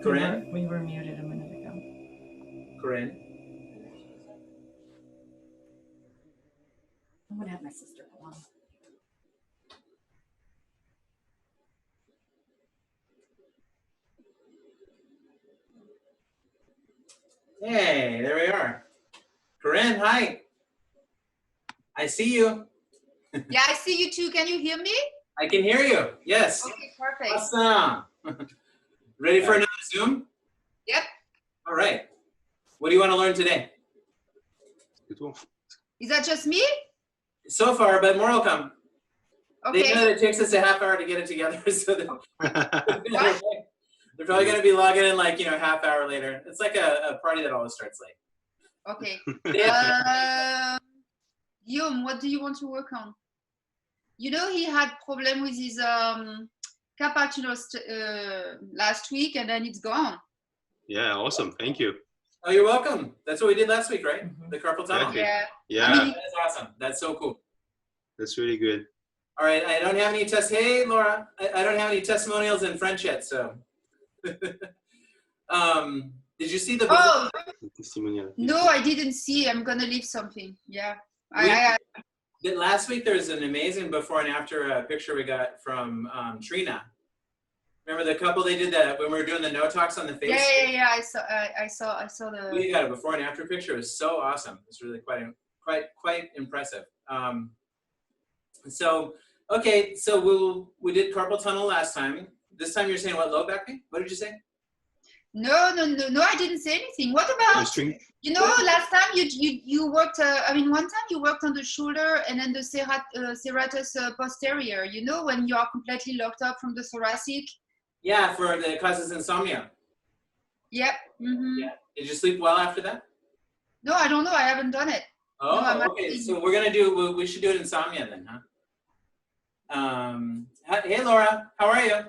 Corinne? We were muted a minute ago. Corinne? I'm gonna have my sister go on. Hey, there we are. Corinne, hi. I see you. Yeah, I see you too. Can you hear me? I can hear you. Yes. Okay, perfect. Awesome. Ready for another Zoom? Yep. All right. What do you want to learn today? Is that just me? So far, but more will come. Okay. They know that it takes us a half hour to get it together, so What? they're probably going to be logging in like, a half hour later. It's like a party that always starts late. Okay. Yeah. Guillaume, what do you want to work on? You know, he had problem with his cappuccino last week, and then it's gone. Yeah, awesome. Thank you. Oh, you're welcome. That's what we did last week, right? Mm-hmm. The carpal tunnel. Yeah. Yeah, I mean, That's awesome. That's so cool. that's really good. All right, I don't have any Hey, Laura, I don't have any testimonials in French yet, so. Did you see the? Oh no, I didn't see. I'm gonna leave something. Yeah. Last week there was an amazing before and after picture we got from Trina. Remember the couple they did that when we were doing the no talks on the face? Yeah. I saw the. We got a before and after picture. It was so awesome. It's really quite impressive. So okay, so we did carpal tunnel last time. This time you're saying what, low back pain? What did you say? No, I didn't say anything. What about, last time you worked, one time you worked on the shoulder and then the serratus posterior, when you are completely locked up from the thoracic? Yeah, for the causes insomnia. Yep. Mm-hmm. Yeah. Did you sleep well after that? No, I don't know. I haven't done it. Oh, no, okay. So we should do it insomnia then, huh? Hey, Laura, how are you?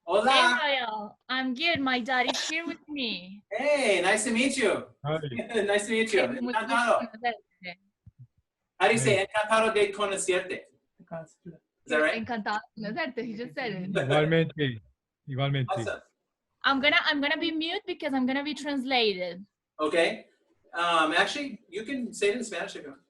Hola. Hey, Rael. I'm good. My dad is here with me. Hey, nice to meet you. Hi. Nice to meet you. Encantado. How do you say encantado de conocerte? Is that right? Encantado de conocerte. He just said it. Igualmente. Awesome. I'm gonna be mute because I'm gonna be translated. Okay. Actually, you can say it in Spanish if you want.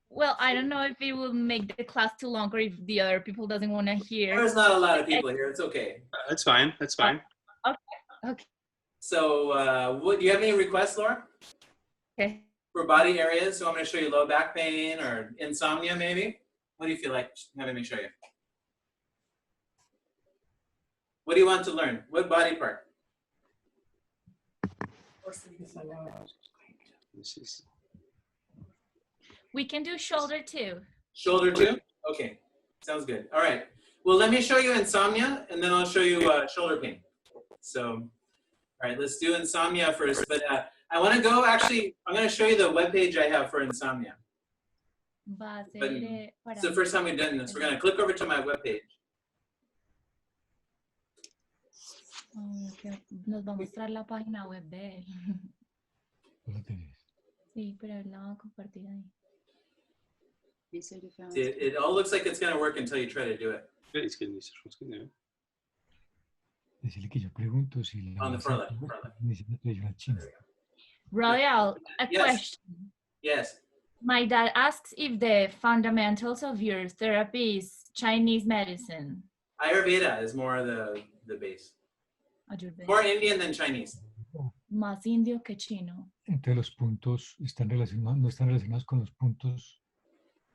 Well, I don't know if it will make the class too long or if the other people doesn't want to hear. There's not a lot of people here. It's okay. That's fine. That's fine. Okay. So, do you have any requests, Laura? Okay. For body areas? So I'm going to show you low back pain or insomnia, maybe. What do you feel like having me show you? What do you want to learn? What body part? We can do shoulder too. Shoulder too? Okay, sounds good. All right. Well, let me show you insomnia, and then I'll show you shoulder pain. So, all right, let's do insomnia first. But I want to go, actually, I'm going to show you the webpage I have for insomnia. But it's the first time we've done this. We're going to click over to my webpage. Nos va a mostrar la página web de él. Sí, pero la va a compartir ahí. It all looks like it's going to work until you try to do it. On the front left. Royal, a question. Yes. My dad asks if the fundamentals of your therapy is Chinese medicine. Ayurveda is more the base. Ayurveda. More Indian than Chinese. Más indio que chino. Entonces los puntos no están relacionados con los puntos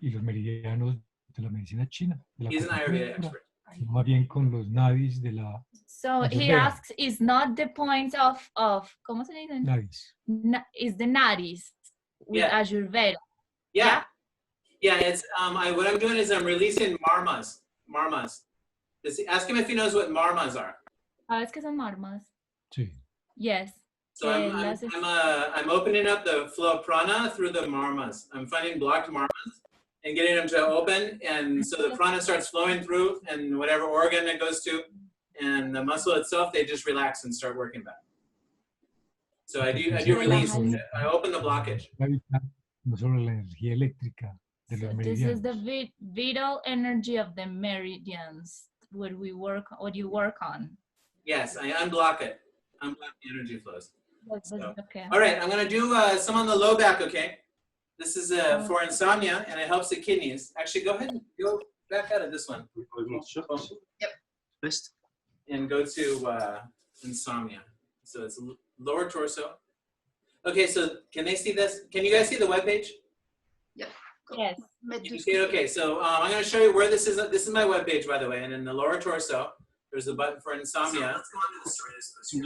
y los meridianos de la medicina china. He's an Ayurveda expert. Más bien con los nadis de la. So he asks, is not the point of ¿cómo se dice? Nadis. Is the nadis with Ayurveda? Yeah. Yeah, it's what I'm doing is I'm releasing marmas. Ask him if he knows what marmas are. ¿Sabes qué son marmas? Sí. Yes. So I'm opening up the flow of prana through the marmas. I'm finding blocked marmas and getting them to open, and so the prana starts flowing through, and whatever organ it goes to, and the muscle itself, they just relax and start working back. So I do release. I open the blockage. No solo la energía eléctrica de los meridianos. This is the vital energy of the meridians. What you work on. Yes, I unblock it. Unblock the energy flows. So, Okay. all right, I'm going to do some on the low back, okay? This is for insomnia, and it helps the kidneys. Actually, go ahead and go back out of this one. Yep. Best. And go to insomnia. So it's lower torso. Okay, so can they see this? Can you guys see the webpage? Yes. You see it? Okay, so I'm going to show you where this is. This is my webpage, by the way, and in the lower torso, there's a button for insomnia. So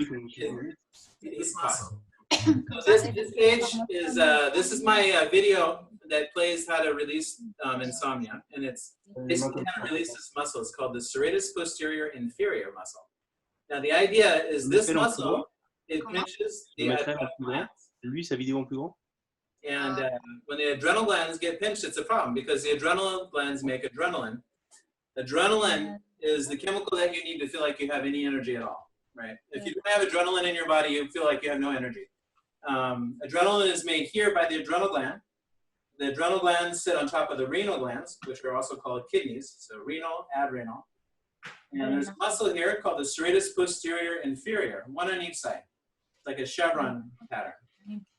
this page is this is my video that plays how to release insomnia, and it's basically how to release this muscle. It's called the serratus posterior inferior muscle. Now the idea is this muscle, it pinches the adrenal glands. Lui, sa vidéo en plus grand. And when the adrenal glands get pinched, it's a problem because the adrenal glands make adrenaline. Adrenaline is the chemical that you need to feel like you have any energy at all, right? If you don't have adrenaline in your body, you feel like you have no energy. Adrenaline is made here by the adrenal gland. The adrenal glands sit on top of the renal glands, which are also called kidneys, so renal, adrenal. And there's a muscle here called the serratus posterior inferior, one on each side, like a chevron pattern.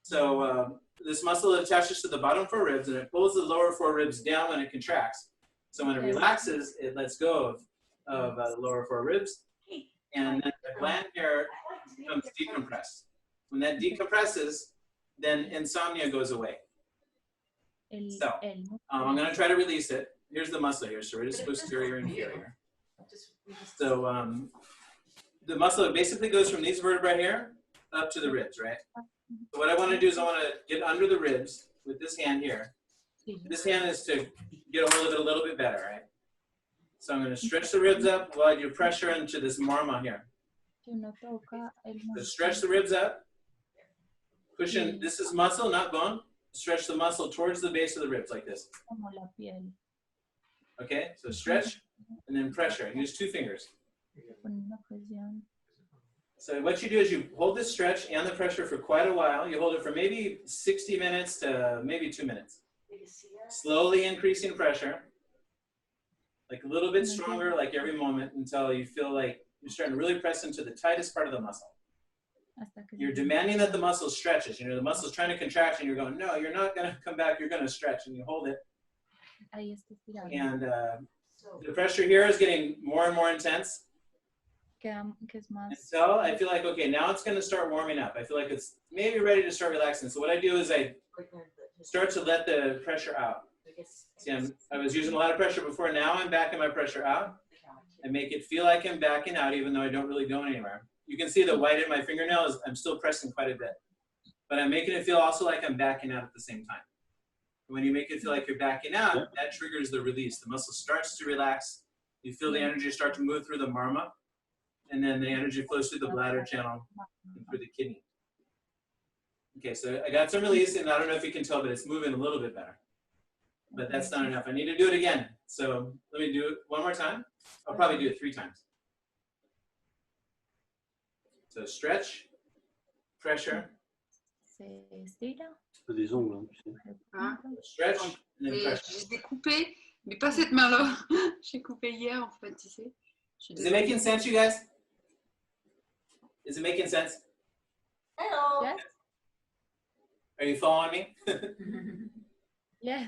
So this muscle attaches to the bottom 4 ribs, and it pulls the lower 4 ribs down when it contracts. So when it relaxes, it lets go of the lower 4 ribs, and then the gland here becomes decompressed. When that decompresses, then insomnia goes away. So I'm going to try to release it. Here's the muscle here, serratus posterior inferior. So the muscle basically goes from these vertebrae here up to the ribs, right? So what I want to do is I want to get under the ribs with this hand here. This hand is to get a hold of it a little bit better, right? So I'm going to stretch the ribs up while I do pressure into this marma here. So stretch the ribs up. Push in. This is muscle, not bone. Stretch the muscle towards the base of the ribs like this. Okay, so stretch and then pressure. Use 2 fingers. So what you do is you hold this stretch and the pressure for quite a while. You hold it for maybe 60 minutes to maybe 2 minutes. Slowly increasing pressure, like a little bit stronger, like every moment, until you feel like you're starting to really press into the tightest part of the muscle. You're demanding that the muscle stretches. You know, the muscle's trying to contract, and you're going, no, you're not going to come back. You're going to stretch, and you hold it. And the pressure here is getting more and more intense. So I feel like, okay, now it's going to start warming up. I feel like it's maybe ready to start relaxing. So what I do is I start to let the pressure out. See, I was using a lot of pressure before. Now I'm backing my pressure out. I make it feel like I'm backing out, even though I don't really go anywhere. You can see the white in my fingernails. I'm still pressing quite a bit. But I'm making it feel also like I'm backing out at the same time. When you make it feel like you're backing out, that triggers the release. The muscle starts to relax. You feel the energy start to move through the marma. And then the energy flows through the bladder channel and through the kidney. Okay, so I got some release, and I don't know if you can tell, but it's moving a little bit better. But that's not enough. I need to do it again. So let me do it one more time. I'll probably do it 3 times. So stretch, pressure, Des ongles, Hein? stretch, and then Et pressure. je l'ai coupé, mais pas cette main-là. J'ai coupé hier, en fait, tu sais. Is it making sense, you guys? Is it making sense? Hello. Yes. Are you following me? Yeah.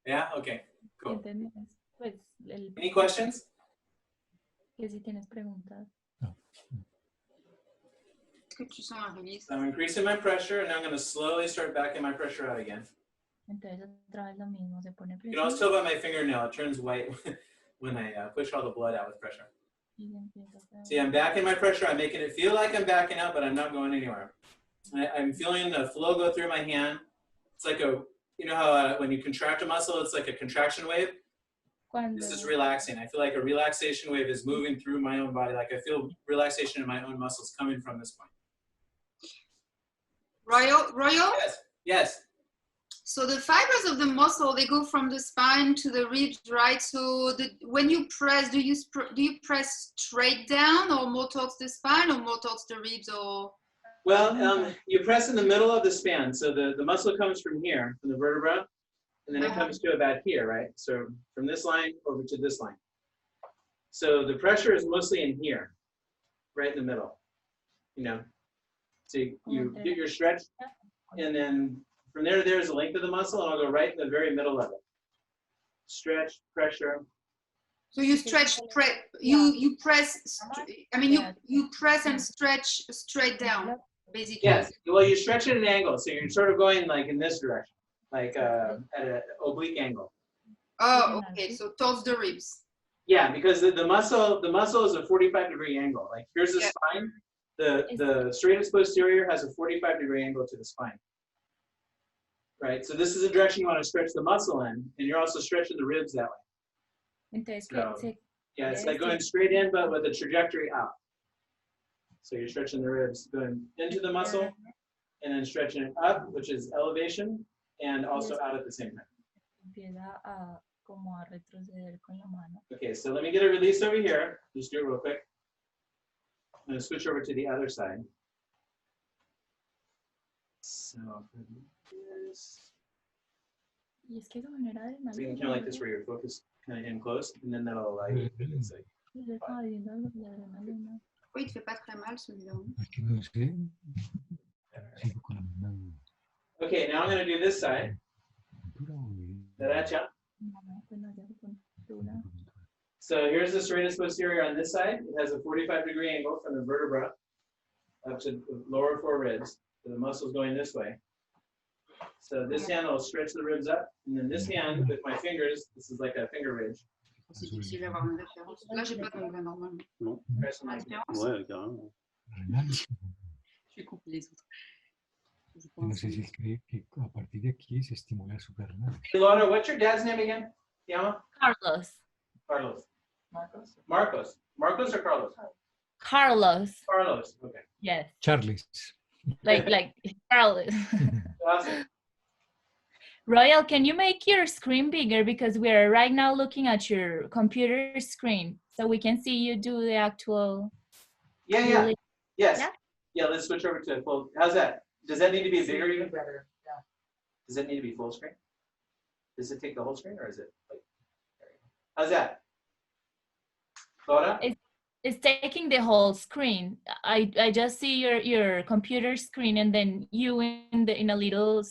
Yeah? Okay, cool. Entendemos. Pues, Any questions? que si tienes preguntas. Est-ce que tu sens la release? I'm increasing my pressure, and I'm going to slowly start backing my pressure out again. Entonces otra vez lo mismo, se pone You can always tell by my fingernail, it turns white when I push all the blood out with pressure. See, I'm backing my pressure. I'm making it feel like I'm backing out, but I'm not going anywhere. I'm feeling the flow go through my hand. It's like a, you know how when you contract a muscle, it's like a contraction wave? This is relaxing. I feel like a relaxation wave is moving through my own body. Like I feel relaxation in my own muscles coming from this point. Royal? Yes. Yes. So the fibers of the muscle, they go from the spine to the ribs, right? So when you press, do you press straight down or more towards the spine or more towards the ribs or? Well, you press in the middle of the span. So the muscle comes from here, from the vertebra, and then it comes to about here, right? So from this line over to this line. So the pressure is mostly in here. right in the middle. You know, so you get your stretch, and then from there to there is the length of the muscle, and I'll go right in the very middle of it. Stretch, pressure. So you stretch, you press. I mean, you press and stretch straight down, basically. Yes. Well, you stretch at an angle, so you're sort of going like in this direction, like at an oblique angle. Oh, okay. So towards the ribs. Yeah, because the muscle is a 45-degree angle. Like here's the spine. The stratus posterior has a 45-degree angle to the spine. Right. So this is the direction you want to stretch the muscle in, and you're also stretching the ribs that way. Entonces, So, yeah, it's like going straight in, but with a trajectory out. So you're stretching the ribs, going into the muscle, and then stretching it up, which is elevation, and also out at the same time. Okay, so let me get a release over here. Just do it real quick. I'm going to switch over to the other side. So this. So you can kind of like this where you're focused kind of in close, and then that'll allow you to do this. Oui, il te fait pas très mal celui-là. Okay, now I'm going to do this side. So here's the serratus posterior on this side. It has a 45-degree angle from the vertebra up to the lower four ribs. So the muscle's going this way. So this hand will stretch the ribs up, and then this hand with my fingers, this is like a finger ridge. C'est difficile d'avoir une référence. Là, j'ai pas de regret normalement. Non. Press on my Référence. Ouais, carrément. Je vais couper les autres. Je No pense. sé si cree que a partir de aquí se estimula su perna. Hey, Laura, what's your dad's name again? Yama? Carlos. Carlos. Marcos. Marcos or Carlos? Carlos. Carlos. Okay. Yes. Charles. Like Carlos. Awesome. Royal, can you make your screen bigger, because we are right now looking at your computer screen, so we can see you do the actual. Yeah. Yes. Yeah? Yeah, let's switch over to full. How's that? Does that need to be bigger even? Does it need to be full screen? Does it take the whole screen, or is it like? How's that? Laura? It's taking the whole screen. I just see your computer screen, and then you in a little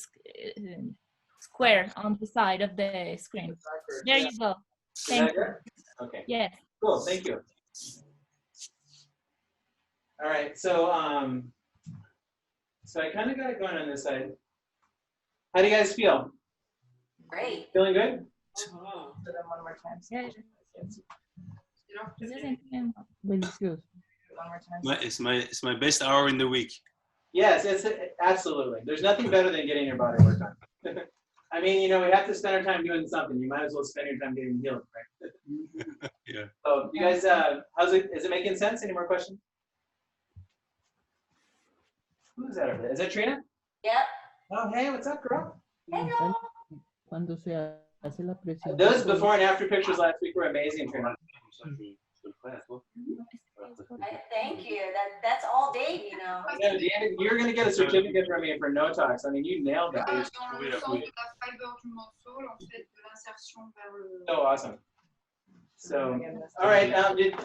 square on the side of the screen. There you go. Thank you. Okay. Yes. Cool. Thank you. All right. So so I kind of got it going on this side. How do you guys feel? Great. Feeling good? Yeah. It's my best hour in the week. Yes, it's absolutely. There's nothing better than getting your body work done. I mean, you know, we have to spend our time doing something. You might as well spend your time getting healed, right? Yeah. So, you guys, how's it? Is it making sense? Any more questions? Who's that over there? Is that Trina? Yep. Oh, hey, what's up, girl? Hello. Cuando se hace la presión. Those before and after pictures last week were amazing, Trina. Thank you. That's all day, you know. Yeah, David, you're going to get a certificate from me for no talks. I mean, you nailed that. Dans le sens de la fibre du morceau, en fait, de l'insertion vers le. So awesome. So, all right.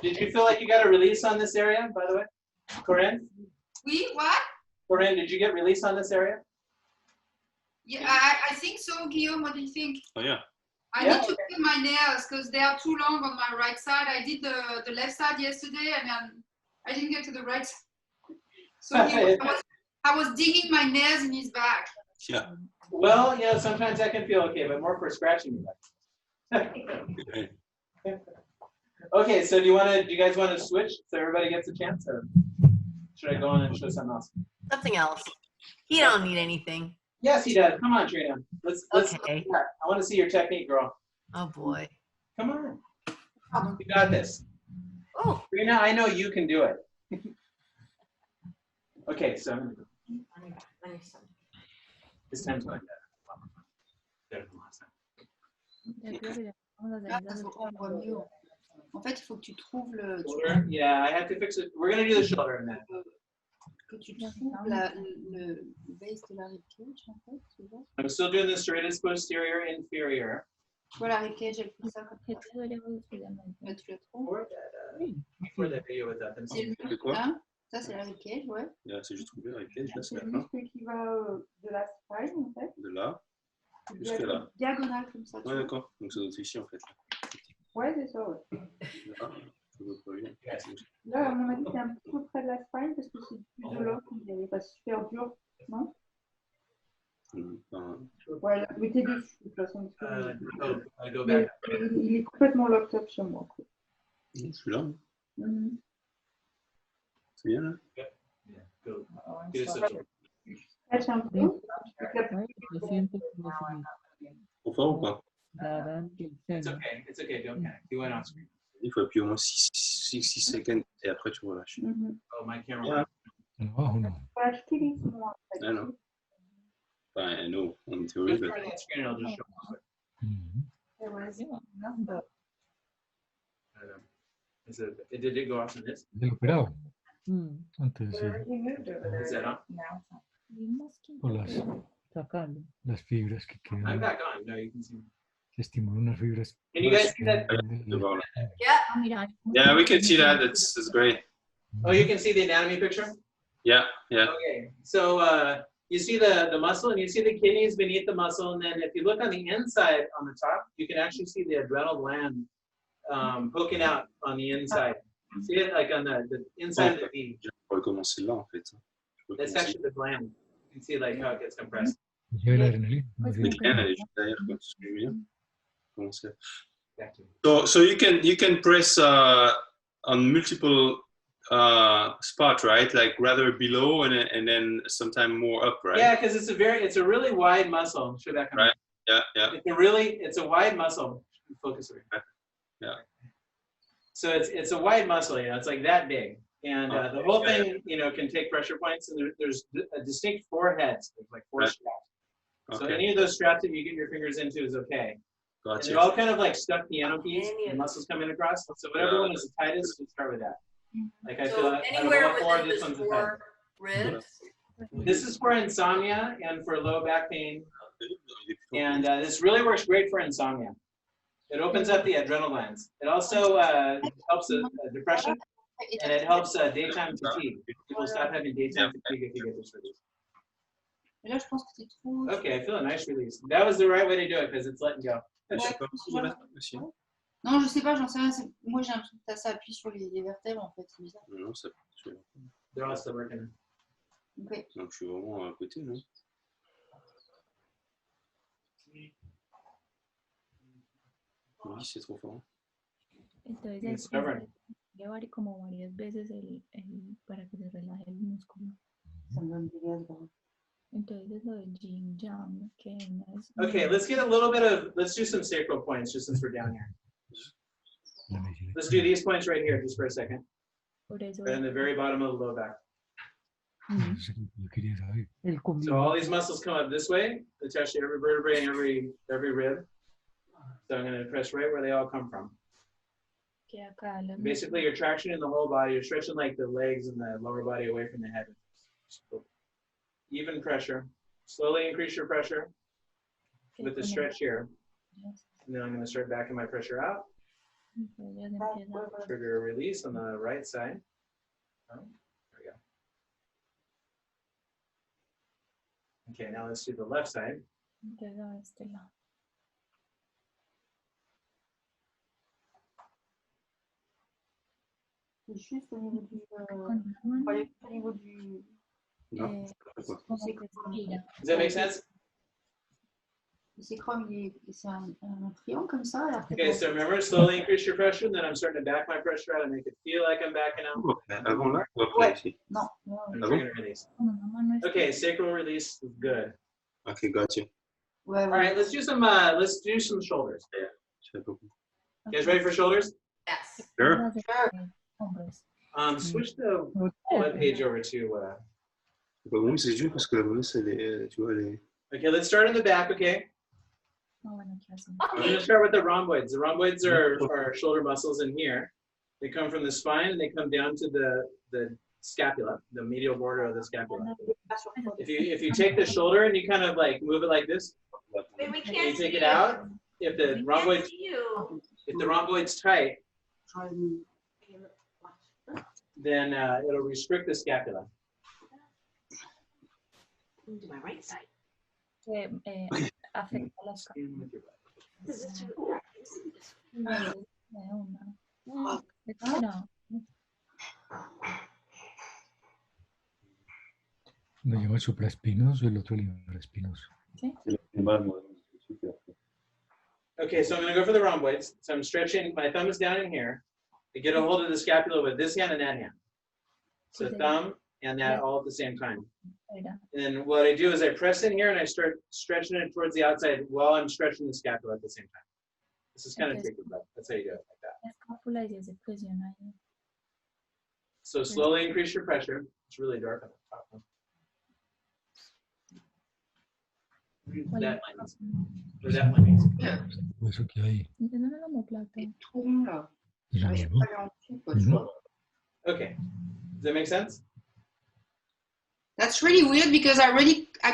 Did you feel like you got a release on this area, by the way? Corinne? Oui, what? Corinne, did you get release on this area? Yeah, I think so, Guillaume. What do you think? Oh yeah. I need to clean my nails because they are too long on my right side. I did the left side yesterday, and I didn't get to the right side. So I was digging my nails in his back. Yeah. Well, yeah, sometimes that can feel okay, but more for scratching your back. Okay, so do you guys want to switch so everybody gets a chance, or should I go on and show something else? Something else. You don't need anything. Yes, he does. Come on, Trina. Let's Okay. I want to see your technique, girl. Oh boy. Come on. You got this. Oh. Trina, I know you can do it. Okay, so I'm gonna go. This time's going better than last time. Là, on voit mieux. En fait, il faut que tu trouves le. Shoulder? Yeah, I have to fix it. We're gonna do the shoulder in a minute. Que tu trouves le base de la ribcage, en fait, tu vois. I'm still doing the serratus posterior inferior. Tu vois la ribcage, elle fait ça comme ça. Là, tu la trouves. Or that, before the video with that. C'est le C'est quoi? hein? Ça, c'est la ribcage, ouais. Là, c'est juste ouvert avec elle, là, c'est C'est la le fin. muscle qui va de la spine, en fait. De là jusqu'à là. Diagonale comme ça. tu Ouais, vois. d'accord. Donc ça doit être ici en fait. Ouais, c'est ça, ouais. Là, ça doit pas bien. Là, à mon avis, c'est un petit peu près de la spine parce que c'est plus de l'os, il n'est pas super dur, non? Enfin, Ouais, là, mettez dessus, de toute façon. Parce que I go back. il est complètement locked up sur moi. Quoi. je suis là. Mhm. C'est bien là. Yeah, go. Get a social. Stretch un peu. Ouais, je siento como si me Trop fort ou pas? daran el It's seno. okay. It's okay. Don't panic. You went on screen. Il faut appuyer au moins 6 secondes et après tu relâches. Mhm. Oh, my camera. Yeah. Abajo no. Faut acheter les sons, en fait. I know. Enfin, no, en Just théorie. turn that screen and I'll just show you. Mhm. Et ouais, c'est Yeah. bon. Did it go off in this? Del operado. Mm, Antes sí, Is that on? por sacarlo. las fibras que I'm quedan. back on. No, you can see me. Se estimulan unas fibras. Can you guys see that? Ah, mira, Yeah, we can see that. That's great. Oh, you can see the anatomy picture? Yeah, yeah. Okay. So you see the muscle and you see the kidneys beneath the muscle. And then if you look on the inside on the top, you can actually see the adrenal gland poking out on the inside. See it like on the inside of the knee. Je pourrais commencer là en fait. Je pourrais That's commencer. actually the gland. You can see like how it gets compressed. Llega la adrenalina. más Le bien. gland, elle est juste derrière, quoi. C'est ce que je veux dire. Commencer. Back to me. So you can press on multiple spots, right? Like rather below and then sometime more up, right? Yeah, because it's a really wide muscle. Show that kind Right. Yeah, yeah. it's a wide muscle. Focus over here. Yeah. So it's a wide muscle, it's like that big. And the whole thing, can take pressure points, and there's a distinct four heads. There's like four Right. straps. So Okay. any of those straps that you get your fingers into is okay. And Gotcha. they're all kind of like stuck piano keys, the muscles coming across. So whatever one is the tightest, we'll start with that. Like I feel So out of anywhere all four, within this the one's the tightest. 4 ribs. This is for insomnia and for low back pain. And this really works great for insomnia. It opens up the adrenal glands. It also helps depression, and it helps daytime fatigue. People stop having daytime fatigue if you get this release. Et là, je pense que c'est trop. Okay, I feel a nice release. That was the right way to do it because it's letting go. Ouais, Je sais pas si je vais mettre aussi. non, je sais pas, j'en sais rien. Moi, j'ai l'impression que ça appuie sur les vertèbres, en fait. C'est bizarre. Non, ça. They're all still working. Ok. Donc je suis vraiment à côté, non? Oui, c'est trop fort. entonces It's stubborn. llevar como varias veces para que se relaje el músculo. Ça me donne des gaz. Bon. Entonces lo del yin yang, que no es. Okay, let's get a little bit of, let's do some sacral points just since we're down here. La medicina. Let's do these points right here just for a second. Por eso Right in the very bottom of the low back. Eso es lo que yo quería saber. El So combinado. all these muscles come up this way, attach to every vertebrae and every rib. So I'm going to press right where they all come from. que acá los Basically, you're tractioning the whole body. You're stretching like the legs and the lower body away from the head. Even pressure. Slowly increase your pressure with the stretch here. And then I'm going to start backing my pressure out. Entonces empieza Trigger a release on the right side. Oh, there we go. Okay, now let's do the left side. entonces a este lado. C'est juste au niveau du. Con la mano, Au niveau du. Non, eh, quoi. como que estira. Does that make sense? Le sacrum, c'est un triangle comme ça. Et après, Okay, so remember, slowly increase your pressure. And then I'm starting to back my pressure out and make it feel like I'm backing out. Avant là ou après ici? non, non. And Ah bon? trigger and release. Con la mano estira. Okay, sacral release is good. Ok, gotcha. Ouais, All ouais. right, let's do some shoulders. Je savais pas beaucoup. You guys ready for shoulders? Yes. Sure. Hombros. Switch the web page over to. C'est pas bon, c'est juste parce que la bonus, elle est, tu vois, elle est. Okay, let's start in the back. Okay, Ah, bueno, ¿qué hacen? I'm going to start with the rhomboids. The rhomboids are shoulder muscles in here. They come from the spine and they come down to the scapula, the medial border of the scapula. If you take the shoulder and you kind of like move it like this, Wait, we and you can't see take it you. out. If the We can't rhomboids see you. if the rhomboid's tight, then it'll restrict the scapula. To my right side. Afecta las Skin with your butt. This is Uno llama supraespinoso y el otro libroespinoso. Okay, so I'm going to go for the rhomboids. So I'm stretching, my thumb is down in here. I get a hold of the scapula with this hand and that hand. So Okay. thumb and that all at the same time. Mira. And then what I do is I press in here and I start stretching it towards the outside while I'm stretching the scapula at the same time. This is kind of Okay. tricky, but that's how you do it, like that. La escápula y se presiona ahí. So slowly increase your pressure. It's really dark on the top one. That one means. Or that one means. Eso que hay. No, no, no, plata. Es lo mismo. Ujú. Okay. Does that make sense? That's really weird because I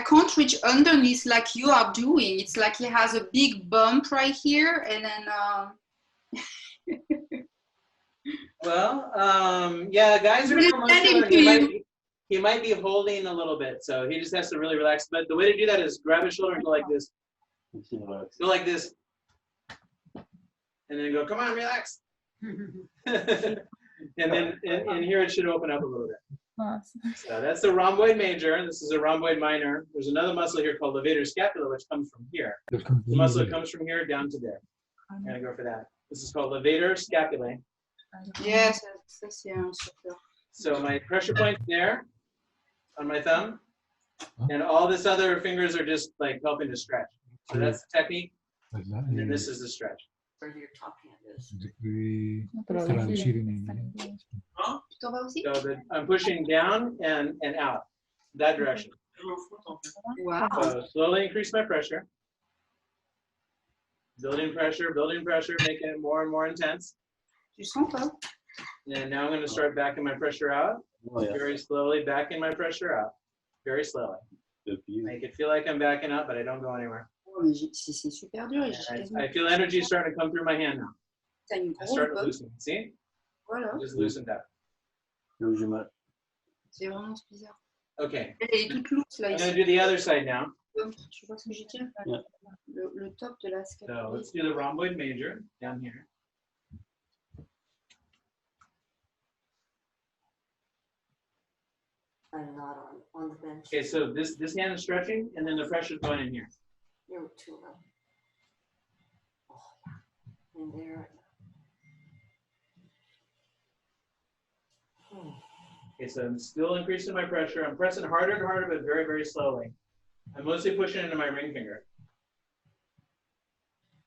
can't reach underneath like you are doing. It's like he has a big bump right here, and then Well, yeah, guys are Really more standing muscular. to He might be holding a little bit, so he just has to really relax. But the way to do that is grab his shoulder and go like this. Go like this. And then go, come on, relax. And then in here it should open up a little bit. Más. So that's the rhomboid major, and this is a rhomboid minor. There's another muscle here called levator scapula, which comes from here. The muscle that comes from here down to there. I'm gonna go for that. This is called levator scapulae. yes, c'est un super. So my pressure point there on my thumb, and all this other fingers are just like helping to stretch. So that's the technique, and then this is the stretch. where your top hand is. Traducir en inglés. Tu t'en vas aussi? So I'm pushing down and out, that direction. Wow. So slowly increase my pressure. Building pressure, making it more and more intense. Tu sens pas? And now I'm going to start backing my pressure out. Very slowly backing my pressure out. Very slowly. Make it feel like I'm backing up, but I don't go anywhere. Oh, mais c'est super dur. And I feel energy starting to come through my hand now. T'as une I grosse start to bump. loosen. See? Voilà. Just loosened up. C'est vraiment bizarre. Okay. Elle est toute loose là I'm going ici. to do the other side now. Tu vois ce que je veux dire? Le top de la So scapula. let's do the rhomboid major down here. I'm not on the bench. Okay, so this hand is stretching, and then the pressure's going in here. You're too low. Oh, yeah. And there. Okay, so I'm still increasing my pressure. I'm pressing harder and harder, but very, very slowly. I'm mostly pushing into my ring finger.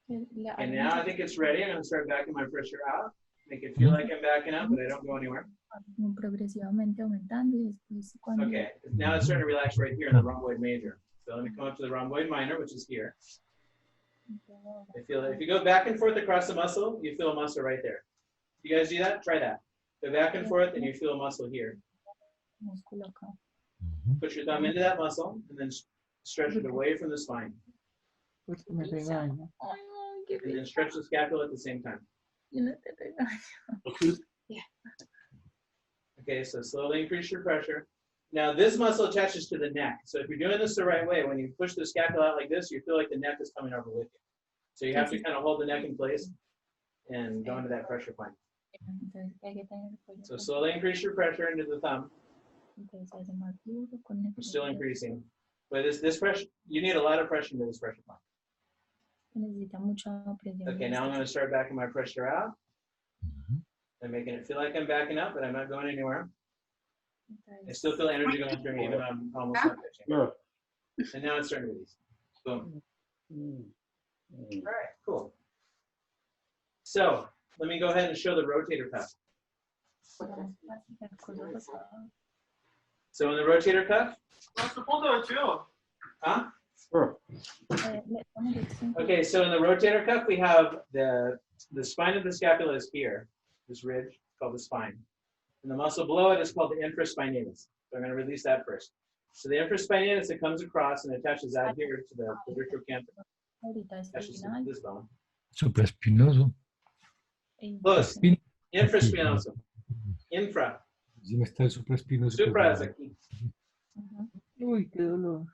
And now I think it's ready. I'm going to start backing my pressure out. Make it feel like I'm backing up, but I don't go anywhere. Progresivamente aumentando y después cuando Okay, now it's starting to relax right here in the rhomboid major. So let me come up to the rhomboid minor, which is here. I feel it. If you go back and forth across the muscle, you feel a muscle right there. You guys do that? Try that. Go back and forth, and you feel a muscle here. músculo acá. Put your thumb into that muscle, and then stretch it away from the spine. Pues me regaña. Ay, no, qué And then stretch the scapula at the same time. yo no te regaño. Okay, so slowly increase your pressure. Now this muscle attaches to the neck. So if you're doing this the right way, when you push the scapula out like this, you feel like the neck is coming over with you. So you have to kind of hold the neck in place and go into that pressure point. Entonces hay que tener el cuello. So slowly increase your pressure into the thumb. Entonces se hace más duro con el I'm still increasing. But this pressure, you need a lot of pressure into this pressure point. Necesita mucha presión. Okay, now I'm going to start backing my pressure out. I'm making it feel like I'm backing up, but I'm not going anywhere. I still feel energy going through me, even though I'm almost not touching. And now it's starting to release. Boom. All right, cool. So let me go ahead and show the rotator cuff. So in the rotator cuff, huh? Okay, so in the rotator cuff, we have the spine of the scapula is here, this ridge called the spine. And the muscle below it is called the infraspinatus. So I'm going to release that first. So the infraspinatus, it comes across and attaches out here to the retrocanther. Attaches to this bone. Supraespinoso. Close. Infraspinoso. Infra. Encima está el supraespino. Supra is aquí. Uy, qué dolor.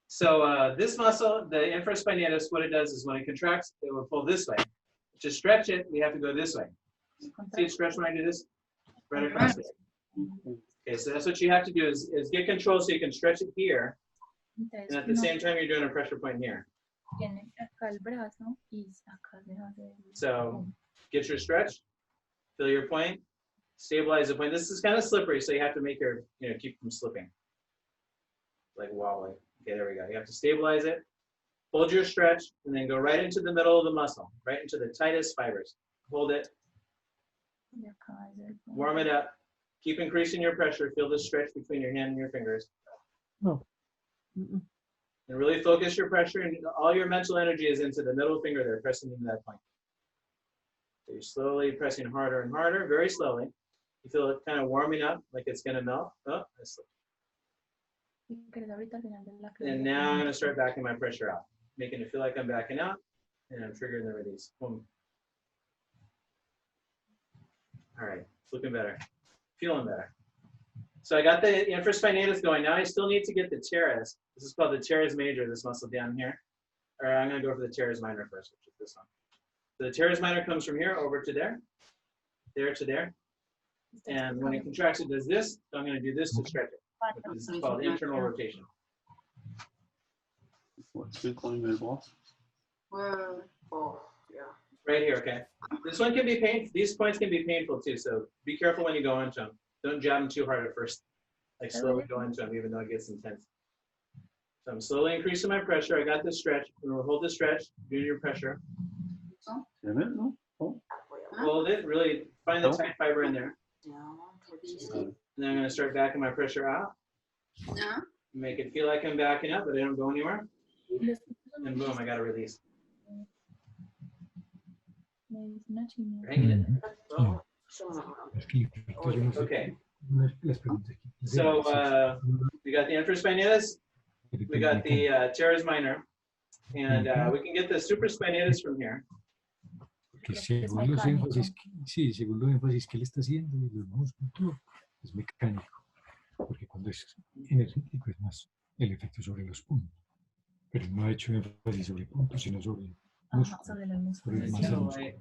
So this muscle, the infraspinatus, what it does is when it contracts, it will pull this way. To stretch it, we have to go this way. See it stretch when I do this? Right across it. Okay, so that's what you have to do is get control so you can stretch it here. And at the same time, you're doing a pressure point here. So get your stretch, feel your point, stabilize the point. This is kind of slippery, so you have to make your, keep from slipping. Like wobbling. Okay, there we go. You have to stabilize it, hold your stretch, and then go right into the middle of the muscle, right into the tightest fibers. Hold it, warm it up, keep increasing your pressure, feel the stretch between your hand and your fingers. No. And really focus your pressure, and all your mental energy is into the middle finger there, pressing into that point. So you're slowly pressing harder and harder, very slowly. You feel it kind of warming up, like it's going to melt. Oh, I slipped. And now I'm going to start backing my pressure out, making it feel like I'm backing out, and I'm triggering the release. Boom. All right, it's looking better, feeling better. So I got the infraspinatus going. Now I still need to get the teres. This is called the teres major, this muscle down here. Or I'm going to go for the teres minor first, which is this one. So the teres minor comes from here over to there to there. And when it contracts, it does this. So I'm going to do this to stretch it. This is called internal rotation. What's the climbing boss? Oh, yeah. Right here, okay? This one can be painful. These points can be painful too, so be careful when you go into them. Don't jab them too hard at first. Like slowly go into them, even though it gets intense. So I'm slowly increasing my pressure. I got this stretch. We'll hold the stretch, do your pressure. Hold it, really find the tight fiber in there. And then I'm going to start backing my pressure out. Make it feel like I'm backing up, but I don't go anywhere. And boom, I got a release. Hanging in there. Oh. Okay. So we got the infraspinatus, we got the teres minor, and we can get the supraspinatus from here. Que según los énfasis, sí, según los énfasis que él está haciendo y los músculos, es mecánico, porque cuando es energético es más el efecto sobre los puntos, pero no ha hecho énfasis sobre puntos, sino sobre músculos, sobre el masa muscular.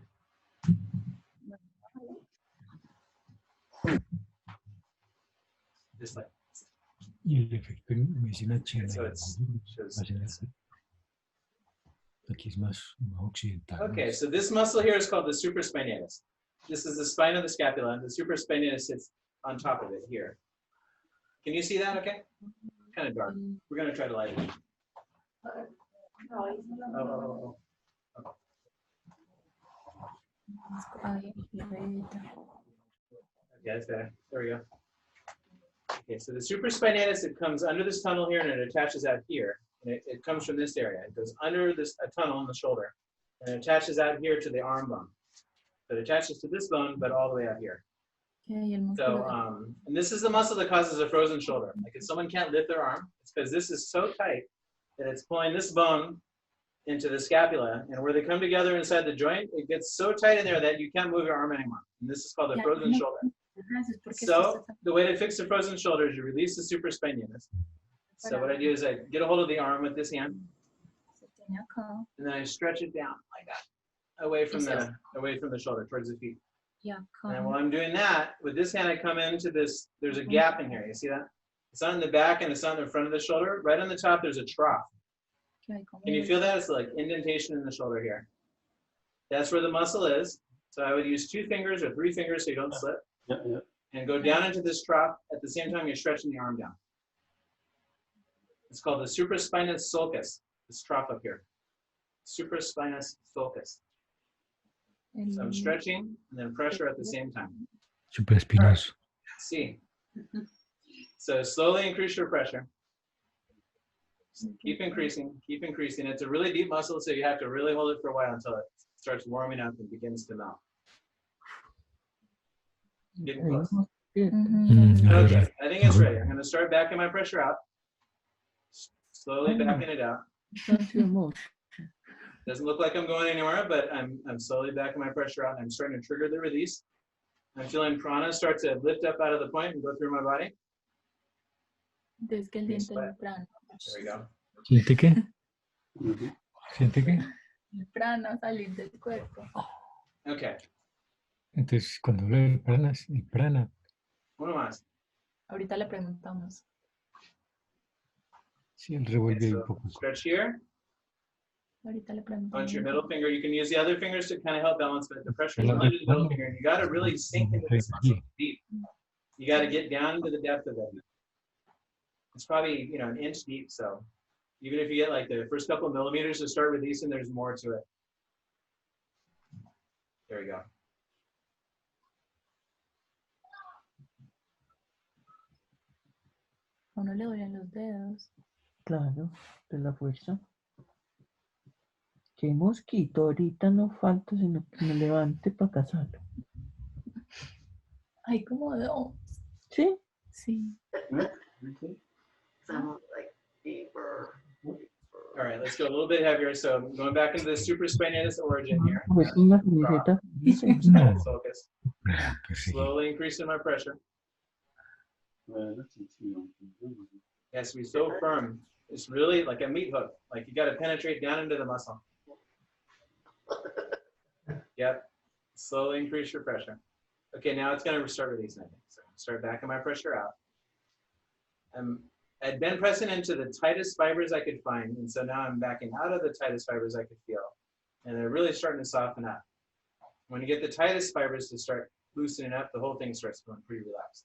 Y el efecto en medicina china, aquí es más occidental. Okay, so this muscle here is called the supraspinatus. This is the spine of the scapula. The supraspinatus sits on top of it here. Can you see that okay? Kind of dark. We're going to try to light it. Oh. Yeah, it's better. There we go. Okay, so the supraspinatus, it comes under this tunnel here and it attaches out here. And it comes from this area. It goes under a tunnel in the shoulder and it attaches out here to the arm bone. So it attaches to this bone, but all the way out here. So, and this is the muscle that causes a frozen shoulder. Like if someone can't lift their arm, it's because this is so tight that it's pulling this bone into the scapula, and where they come together inside the joint, it gets so tight in there that you can't move your arm anymore. And this is called a frozen shoulder. So the way to fix the frozen shoulder is you release the supraspinatus. So what I do is I get a hold of the arm with this hand, and then I stretch it down like that, away from the shoulder towards the feet. And while I'm doing that, with this hand I come into this, there's a gap in here, you see that? It's not in the back and it's not in the front of the shoulder. Right on the top there's a trough. Can you feel that? It's like indentation in the shoulder here. That's where the muscle is. So I would use 2 fingers or 3 fingers so you don't slip. And go down into this trough. At the same time, you're stretching the arm down. It's called the supraspinatus sulcus. This trough up here. Supraspinatus sulcus. So I'm stretching and then pressure at the same time. Supraspinatus. See. So slowly increase your pressure. Keep increasing, keep increasing. It's a really deep muscle, so you have to really hold it for a while until it starts warming up and begins to melt. Getting close. Okay, I think it's ready. I'm going to start backing my pressure out. Slowly backing it out. Doesn't look like I'm going anywhere, but I'm slowly backing my pressure out and I'm starting to trigger the release. I'm feeling prana start to lift up out of the point and go through my body. Descendiente del prana. There we go. ¿Siente qué? ¿Siente qué? El prana salir del cuerpo. Okay. Entonces, cuando habla del prana, el prana, Uno más. Ahorita le preguntamos. sí, él revuelve ahí Okay, un so poco. stretch here. Ahorita le preguntamos. Onto your middle finger. You can use the other fingers to kind of help balance, but the pressure is under the middle finger. And you got to really sink into this muscle deep. You got to get down to the depth of it. It's probably, you know, an inch deep. So even if you get like the first couple of millimeters to start releasing, there's more to it. There we go. A uno le duelen los dedos. Claro, de la fuerza. Qué mosquito, ahorita no falta sino que me levante para cazarlo. Hay como dos. ¿Sí? Sí. Sounds like fever. All right, let's go a little bit heavier. So I'm going back into the supraspinatus origin here. Pues una camiseta. No. Focus. Pues sí. Slowly increasing my pressure. Yes, to be so firm. It's really like a meat hook. Like you got to penetrate down into the muscle. Yep. Slowly increase your pressure. Okay, now it's going to start releasing. I think. So start backing my pressure out. I'd been pressing into the tightest fibers I could find, and so now I'm backing out of the tightest fibers I could feel, and they're really starting to soften up. When you get the tightest fibers to start loosening up, the whole thing starts feeling pretty relaxed.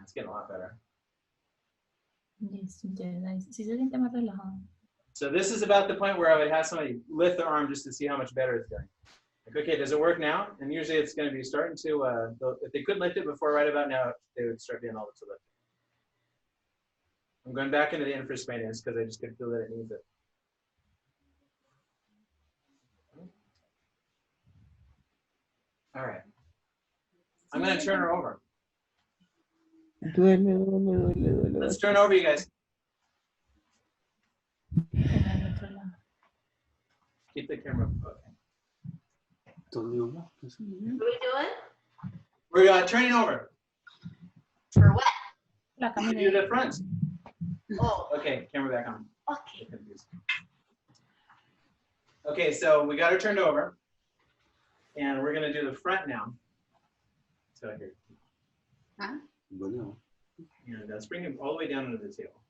It's getting a lot better. Yes, sí se siente más relajado. So this is about the point where I would have somebody lift their arm just to see how much better it's doing. Like, okay, does it work now? And usually it's going to be starting to, if they couldn't lift it before, right about now, they would start being able to lift it. I'm going back into the infraspinatus because I just could feel that it needs it. All right. I'm going to turn her over. Duele. Let's turn over, you guys. Keep the camera. Okay. What are we doing? We're turning over. For what? La We do the front. Oh, Okay, camera back on. okay. Okay, so we got her turned over, and we're gonna do the front now. So here. Huh? And let's bring him all the way down into the table.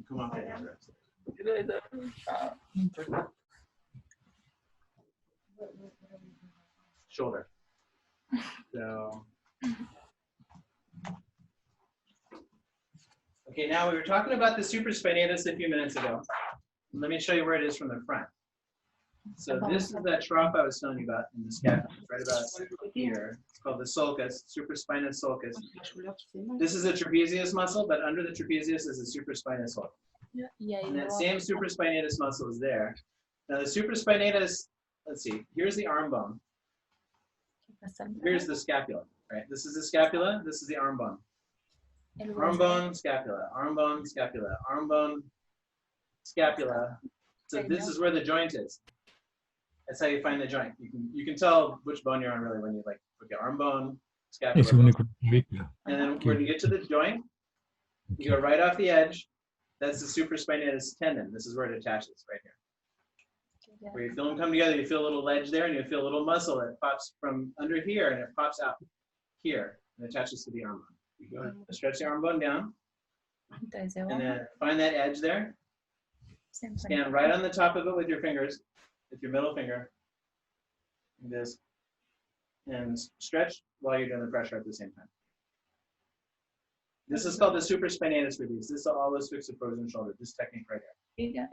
Come off that hand. Shoulder. So. Okay, now we were talking about the supraspinatus a few minutes ago. Let me show you where it is from the front. So this is that trough I was telling you about in the scapula, right about here. It's called the sulcus, supraspinous sulcus. This is a trapezius muscle, but under the trapezius is the supraspinous muscle. And that same supraspinatus muscle is there. Now the supraspinatus, let's see, here's the arm bone. Here's the scapula, right? This is the scapula, this is the arm bone. Arm bone, scapula, arm bone, scapula, arm bone, scapula. So this is where the joint is. That's how you find the joint. You can tell which bone you're on really when you like okay, arm bone, scapula. And then when you get to the joint, you go right off the edge. That's the supraspinatus tendon. This is where it attaches, right here. Where you feel them come together, you feel a little ledge there, and you feel a little muscle that pops from under here, and it pops out here and attaches to the arm bone. Stretch the arm bone down, and then find that edge there. Stand right on the top of it with your fingers, with your middle finger, like this, and stretch while you're doing the pressure at the same time. This is called the supraspinatus release. This is always fix the frozen shoulder. This technique right here.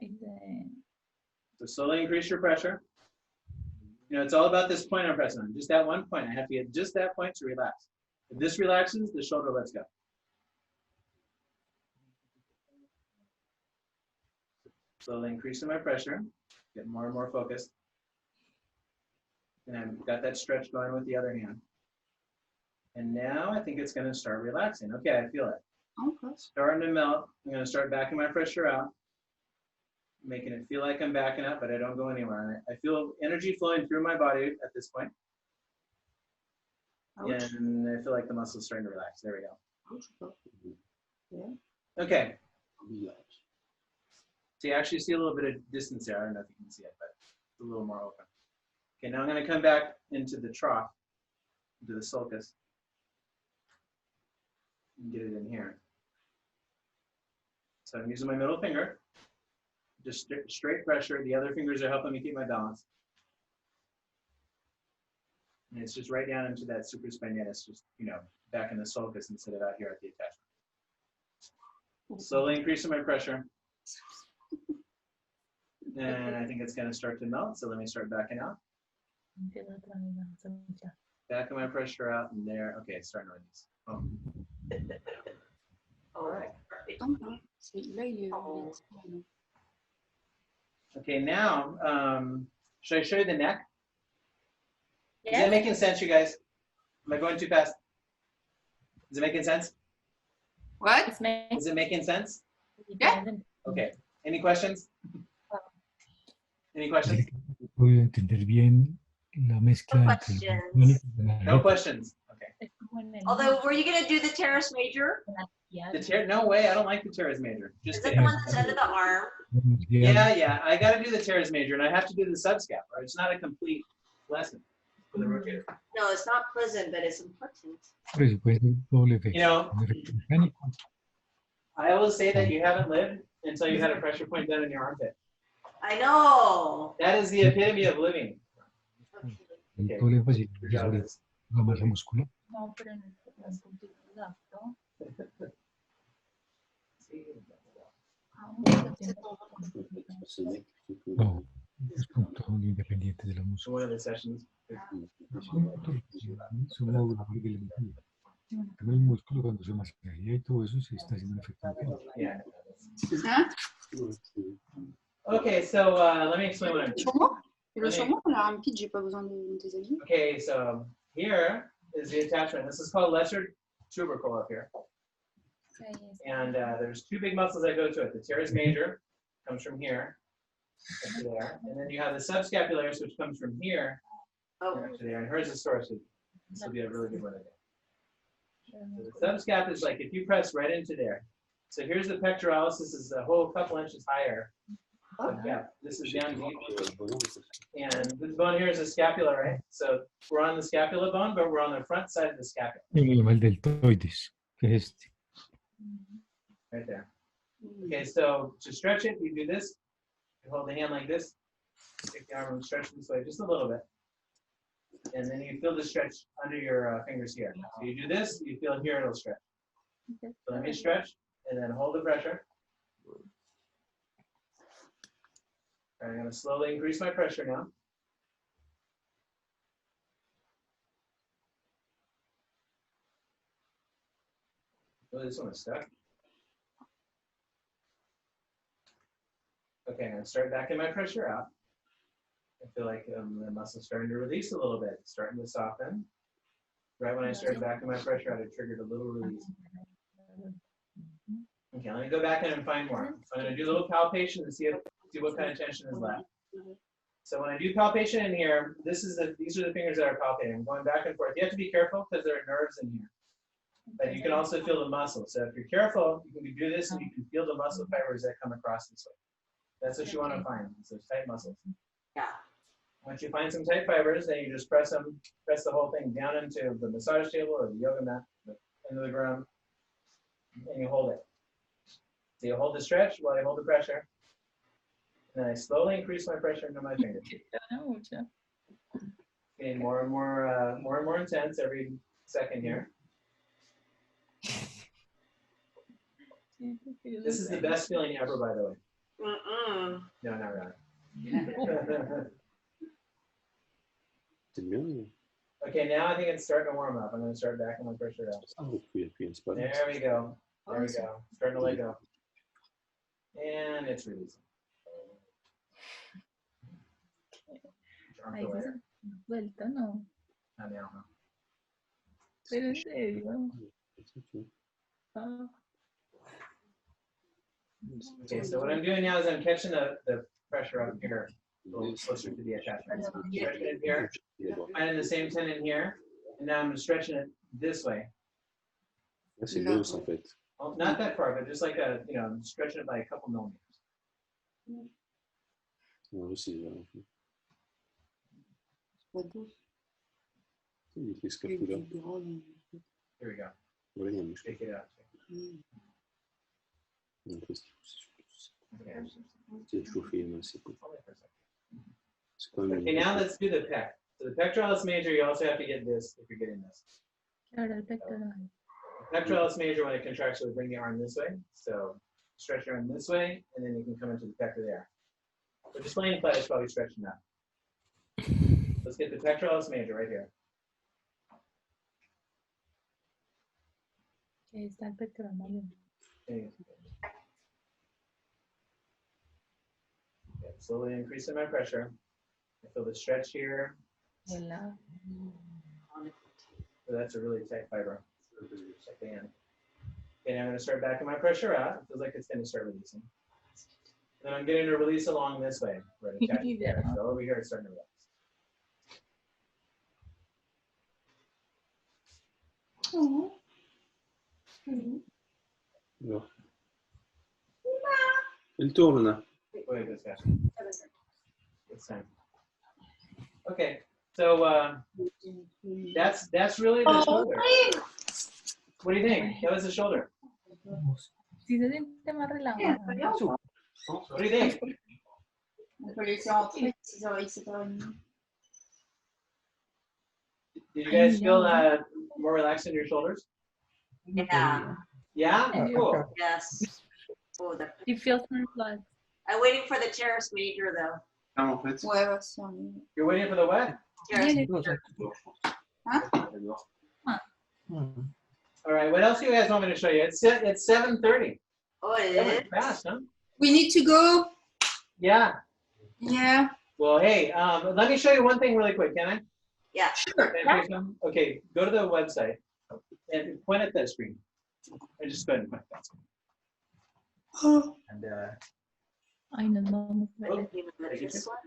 So slowly increase your pressure. You know, it's all about this point I'm pressing on. Just that one point. I have to get just that point to relax. If this relaxes, the shoulder lets go. Slowly increasing my pressure, get more and more focused. And I've got that stretch going with the other hand. And now I think it's going to start relaxing. Okay, I feel it. Okay. Starting to melt. I'm going to start backing my pressure out. making it feel like I'm backing up, but I don't go anywhere. I feel energy flowing through my body at this point. Ouch. And I feel like the muscles starting to relax. There we go. Ouch. Yeah. Okay. So you actually see a little bit of distance there. I don't know if you can see it, but it's a little more open. Okay, now I'm going to come back into the trough, into the sulcus, and get it in here. So I'm using my middle finger, just straight pressure. The other fingers are helping me keep my balance. And it's just right down into that supraspinatus, just, you know, back in the sulcus instead of out here at the attachment. Slowly increasing my pressure. And I think it's going to start to melt, so let me start backing out. Backing my pressure out, and there. Okay, it's starting to release. Oh. All right. Okay, now, should I show you the neck? Is that making sense, you guys? Am I going too fast? Is it making sense? What? Is it making sense? Yeah. Okay. Any questions? Any questions? Puedo entender bien la mezcla No entre questions. No questions. Okay. Although, were you going to do the teres major? No way. I don't like the teres major. Is Just that the one that's under the arm? yeah. I got to do the teres major, and I have to do the subscapular. It's not a complete lesson for the rotator. No, it's not pleasant, but it's important. Por eso puede ser doble efecto. You know, Un efecto mecánico. I always say that you haven't lived until you had a pressure point down in your armpit. I know. That is the epitome of living. El Okay. doble énfasis Good job, sobre Liz. la masa muscular. No, pero en el punto exacto. No, los puntos son independientes de la So múscula. one of the sessions. Son módulos de la musculatura. También el músculo cuando se masajea y todo eso se está haciendo un efecto mecánico. Yeah. Hein? Okay, so let me explain what I'm doing. Chaumont? Le chaumont, on a un kit, j'ai pas besoin de tes amis. Okay, so here is the attachment. This is called lesser tubercle up here. And there's two big muscles that go to it. The teres major comes from here up to there. And then you have the subscapularis, which comes from here Oh, up to there. And hers is thoracic. This will be a really good one today. So the subscap is like if you press right into there. So here's the pectoralis. This is a whole couple inches higher. Yeah, this is down deep. And this bone here is a scapula, right? So we're on the scapula bone, but we're on the front side of the scapula. En el deltoides, que es este. Right there. Okay, so to stretch it, you do this. You hold the hand like this. Stick the arm and stretch this way just a little bit. And then you feel the stretch under your fingers here. So you do this, you feel here, it'll stretch. So let me stretch, and then hold the pressure. I'm going to slowly increase my pressure now. Oh, this one is stuck. Okay, I'm going to start backing my pressure out. I feel like the muscle's starting to release a little bit, it's starting to soften. Right when I started backing my pressure out, it triggered a little release. Okay, let me go back in and find more. So I'm going to do a little palpation to see what kind of tension is left. So when I do palpation in here, these are the fingers that are palpating. I'm going back and forth. You have to be careful because there are nerves in here. But you can also feel the muscle. So if you're careful, you can do this and you can feel the muscle fibers that come across this way. That's what you want to find, so tight muscles. yeah. Once you find some tight fibers, then you just press the whole thing down into the massage table or the yoga mat, into the ground, and you hold it. So you hold the stretch while I hold the pressure. And then I slowly increase my pressure into my fingers. Getting more and more intense every second here. This is the best feeling ever, by the way. No, not really. Okay, now I think it's starting to warm up. I'm going to start backing my pressure down. There we go. There we go. Starting to let go. And it's releasing. Ahí se vuelta, no. No. Pero en serio. Ah. Okay, so what I'm doing now is I'm catching the pressure up here, a little closer to the attachment. So I'm stretching it here, finding the same tendon here, and now I'm stretching it this way. C'est loose en fait. Well, not that far, but just like I'm stretching it by a couple millimeters. Moi aussi, Pas douce. il fait ce qu'il faut là. Here we go. Voilà, il y a un muscle. Shake it out. Okay. C'est chauffé, mais c'est cool. Only for a second. C'est quand même. Okay, now let's do the pec. So the pectoralis major, you also have to get this if you're getting this. Pectoralis major, when it contracts, will bring the arm this way. So stretch your arm this way, and then you can come into the pector there. But just laying flat is probably stretching out. Let's get the pectoralis major right here. Okay, está el pectoral mayor. Okay, slowly increasing my pressure. I feel the stretch here. Hola. So that's a really tight fiber at the end. Okay, now I'm going to start backing my pressure out. It feels like it's going to start releasing. And then I'm getting to release along this way. Right, so over here, it's starting to relax. No. Il tourne là. Wait, this guy. It's time. Okay, so that's really the shoulder. What do you think? That was the shoulder. Sí se siente más relajado. What do you think? On peut laisser rentrer 6h, 7h30. Did you guys feel more relaxed in your shoulders? Yeah. Yeah? Cool. Yes. Oh, It feels more relaxed. I'm waiting for the teres major though. Ah, en fait. Ouais, vas-y, on y va. You're waiting for the what? Teres All right, what else do you guys want me to show you? It's 7:30. Oh, it That is? went fast, huh? We need to go. Yeah. Yeah. Well, hey, let me show you one thing really quick, can I? Yeah. Can I show you something? Okay, go to the website and point at that screen. And just go ahead and point at that screen. And Ay, nos vamos. This one?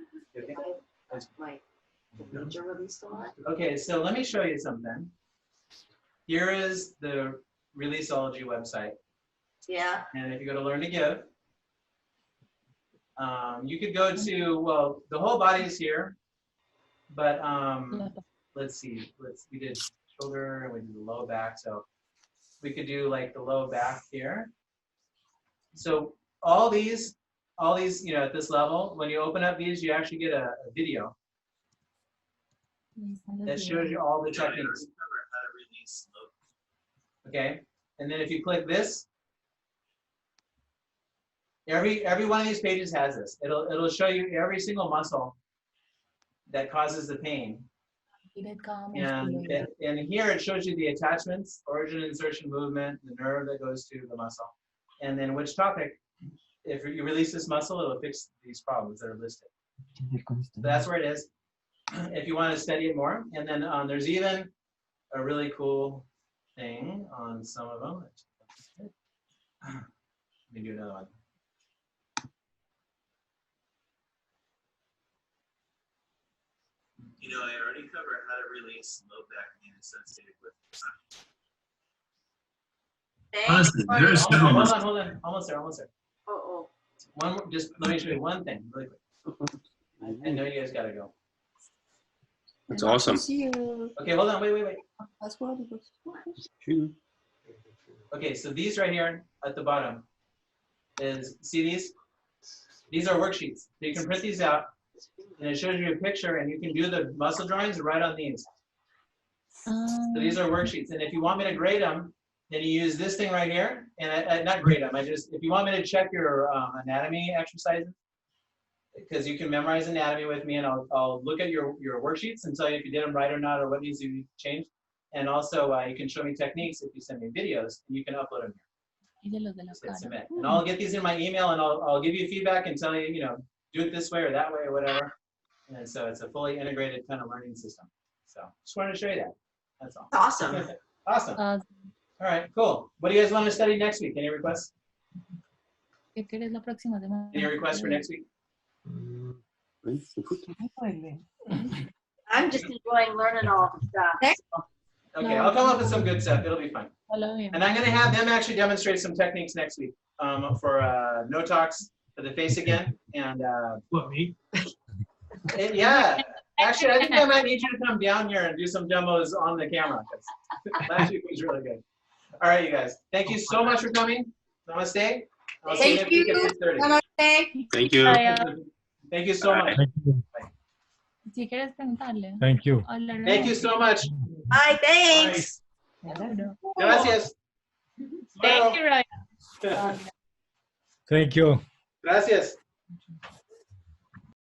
My major release a lot. okay, so let me show you something. Here is the Releasology website. Yeah. And if you go to Learn to Give, you could go to, well, the whole body is here, but let's see, we did shoulder and we did the low back, so we could do like the low back here. So all these, at this level, when you open up these, you actually get a video that shows you all the techniques. Okay, and then if you click this, every one of these pages has this. It'll show you every single muscle that causes the pain. And here it shows you the attachments, origin, insertion, movement, the nerve that goes to the muscle, and then which topic. If you release this muscle, it'll fix these problems that are listed. So that's where it is. If you want to study it more, and then there's even a really cool thing on some of them. Let me do another one. You know, I already covered how to release low back pain associated with Thanks. Hold on. Almost there. Oh. One more, just let me show you one thing really quick. I know you guys gotta go. That's awesome. Okay, hold on, wait. Shoot. Okay, so these right here at the bottom is, see these? These are worksheets. So you can print these out and it shows you a picture and you can do the muscle drawings right on these. So these are worksheets. And if you want me to grade them, then you use this thing right here, and not grade them. If you want me to check your anatomy exercises, because you can memorize anatomy with me, and I'll look at your worksheets and tell you if you did them right or not, or what needs to be changed. And also, you can show me techniques if you send me videos, and you can upload them here. Just submit. And I'll get these in my email, and I'll give you feedback and tell you, do it this way or that way or whatever. And so it's a fully integrated kind of learning system. So just wanted to show you that. That's all. Awesome. Awesome. All right, cool. What do you guys want to study next week? Any requests? ¿Qué quieres la próxima semana? Any requests for next week? I'm just enjoying learning all the stuff. Okay, I'll come up with some good stuff. It'll be fun. Hola, bien. And I'm going to have them actually demonstrate some techniques next week for no talks for the face again. And What, me? yeah, actually, I think I might need you to come down here and do some demos on the camera. 'Cause last week was really good. All right, you guys. Thank you so much for coming. Namaste. I'll see you next week at 6:30. Namaste. Thank you. Thank you so much. Thank you. Si quieres preguntarle. Thank you. Thank you so much. Bye, thanks. Gracias. Thank you, Ryan. Thank you. Gracias.